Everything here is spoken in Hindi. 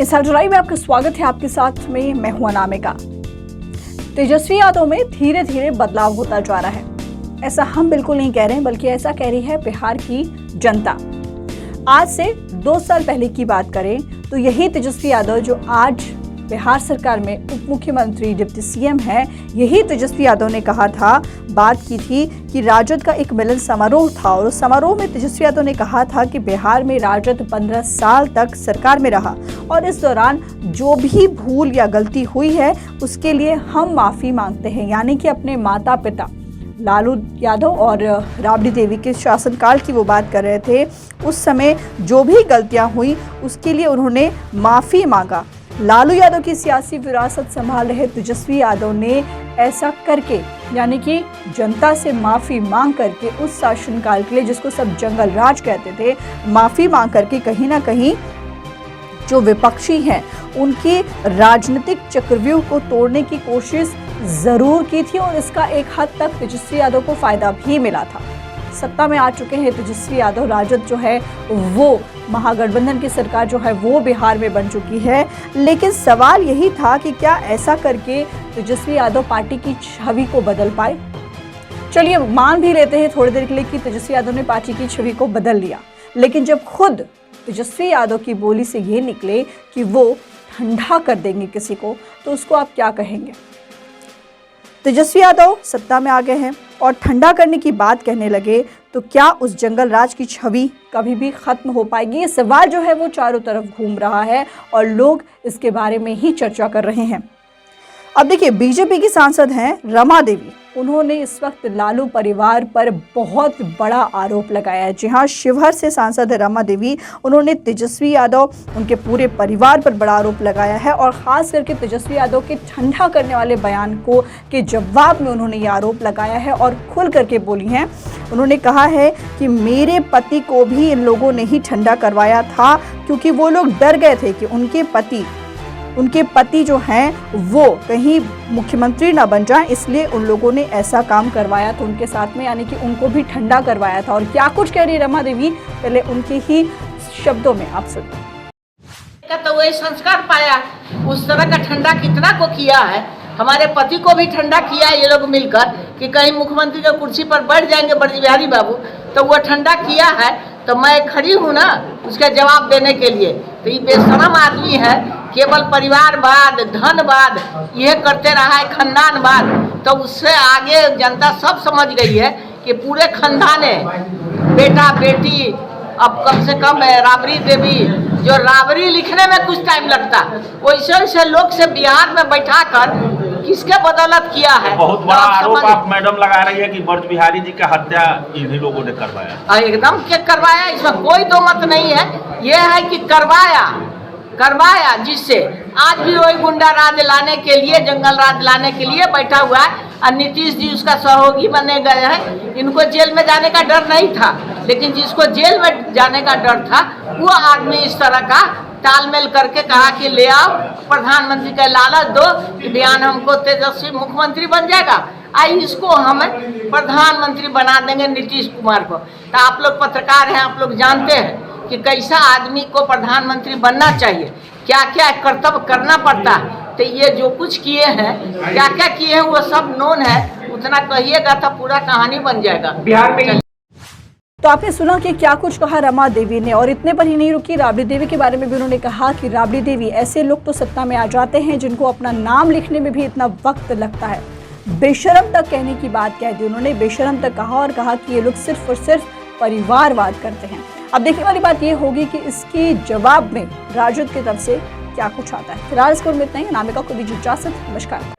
इनसाइडर लाइव में आपका स्वागत है। आपके साथ में मैं हूं अनामिका। तेजस्वी यादव में धीरे धीरे बदलाव होता जा रहा है। ऐसा हम बिल्कुल नहीं कह रहे हैं, बल्कि ऐसा कह रही है बिहार की जनता। आज से 2 साल पहले की बात करें तो यही तेजस्वी यादव जो आज बिहार सरकार में उप मुख्यमंत्री डिप्टी सीएम है, यही तेजस्वी यादव ने कहा था, बात की थी कि राजद का एक मिलन समारोह था और उस समारोह में तेजस्वी यादव ने कहा था कि बिहार में राजद 15 साल तक सरकार में रहा और इस दौरान जो भी भूल या गलती हुई है उसके लिए हम माफ़ी मांगते हैं। यानी कि अपने माता पिता लालू यादव और राबड़ी देवी के शासनकाल की वो बात कर रहे थे। उस समय जो भी गलतियां हुई उसके लिए उन्होंने माफ़ी मांगा। लालू यादव की सियासी विरासत संभाल रहे तेजस्वी यादव ने ऐसा करके, यानी कि जनता से माफ़ी मांग करके उस शासनकाल के लिए जिसको सब जंगल राज कहते थे, माफ़ी मांग करके कहीं ना कहीं जो विपक्षी हैं उनकी राजनीतिक चक्रव्यूह को तोड़ने की कोशिश ज़रूर की थी और इसका एक हद तक तेजस्वी यादव को फ़ायदा भी मिला था। सत्ता में आ चुके हैं तेजस्वी यादव, राजद जो है वो महागठबंधन की सरकार जो है वो बिहार में बन चुकी है। लेकिन सवाल यही था कि क्या ऐसा करके तेजस्वी यादव पार्टी की छवि को बदल पाए। चलिए मान भी लेते हैं थोड़ी देर के लिए कि तेजस्वी यादव ने पार्टी की छवि को बदल लिया, लेकिन जब खुद तेजस्वी यादव की बोली से ये निकले कि वो ठंडा कर देंगे किसी को, तो उसको आप क्या कहेंगे। तेजस्वी यादव सत्ता में आ गए हैं और ठंडा करने की बात कहने लगे, तो क्या उस जंगल राज की छवि कभी भी खत्म हो पाएगी। ये सवाल जो है वो चारों तरफ घूम रहा है और लोग इसके बारे में ही चर्चा कर रहे हैं। अब देखिए, बीजेपी की सांसद हैं रमा देवी, उन्होंने इस वक्त लालू परिवार पर बहुत बड़ा आरोप लगाया है। जी हाँ, शिवहर से सांसद है रमा देवी, उन्होंने तेजस्वी यादव, उनके पूरे परिवार पर बड़ा आरोप लगाया है और ख़ास करके तेजस्वी यादव के ठंडा करने वाले बयान को के जवाब में उन्होंने ये आरोप लगाया है और खुल करके बोली हैं। उन्होंने कहा है कि मेरे पति को भी इन लोगों ने ही ठंडा करवाया था, क्योंकि वो लोग डर गए थे कि उनके पति जो हैं वो कहीं मुख्यमंत्री ना बन जाएं, इसलिए उन लोगों ने ऐसा काम करवाया था उनके साथ में, यानी कि उनको भी ठंडा करवाया था। और क्या कुछ कह रही रमा देवी, पहले उनके ही शब्दों में आप सुनिए। तो वही संस्कार पाया, उस तरह का ठंडा कितना को किया है, हमारे पति को भी ठंडा किया ये लोग मिलकर कि कहीं मुख्यमंत्री की कुर्सी पर बैठ जाएंगे ब्रज बिहारी बाबू, तो वो ठंडा किया है। तो मैं खड़ी हूँ ना उसका जवाब देने के लिए। तो ये बेशरम आदमी है, केवल परिवारवाद, धनवाद यह करते रहा है, खानदानवाद। तो उससे आगे जनता सब समझ गई है कि पूरे खानदान है, बेटा बेटी, अब कम से कम राबड़ी देवी, जो राबड़ी लिखने में कुछ टाइम लगता, वैसे वैसे लोग से बिहार में बैठा कर किसके बदौलत किया है। बहुत बड़ा आरोप आप मैडम लगा रही है कि ब्रज बिहारी जी का हत्या इन्हीं लोगों ने करवाया। एकदम के करवाया, इसमें कोई दो मत नहीं है। यह है कि करवाया जिससे आज भी वही गुंडा राज लाने के लिए, जंगल राज लाने के लिए बैठा हुआ है। और नीतीश जी उसका सहयोगी बने गए हैं। इनको जेल में जाने का डर नहीं था, लेकिन जिसको जेल में जाने का डर था वो आदमी इस तरह का तालमेल करके कहा कि ले आओ, प्रधानमंत्री का लालच दो कि बयान हमको तेजस्वी मुख्यमंत्री बन जाएगा, आई इसको हम प्रधानमंत्री बना देंगे नीतीश कुमार को। तो आप लोग पत्रकार हैं, आप लोग जानते हैं कि कैसा आदमी को प्रधानमंत्री बनना चाहिए, क्या क्या कर्तव्य करना पड़ता है। तो ये जो कुछ किए हैं, क्या क्या किए हैं वो सब नोन है, उतना कहिएगा तो पूरा कहानी बन जाएगा बिहार में। तो आपने सुना कि क्या कुछ कहा रमा देवी ने, और इतने पर ही नहीं रुकी, राबड़ी देवी के बारे में भी उन्होंने कहा कि राबड़ी देवी, ऐसे लोग तो सत्ता में आ जाते हैं जिनको अपना नाम लिखने में भी इतना वक्त लगता है। बेशरम तक कहने की बात कह दी उन्होंने, बेशरम तक कहा और कहा कि ये लोग सिर्फ और सिर्फ परिवारवाद करते हैं। अब देखने वाली बात ये होगी कि इसके जवाब में राजद की तरफ से क्या कुछ आता है। फिलहाल इसको इतना ही। अनामिका को दीजिए इजाजत, नमस्कार।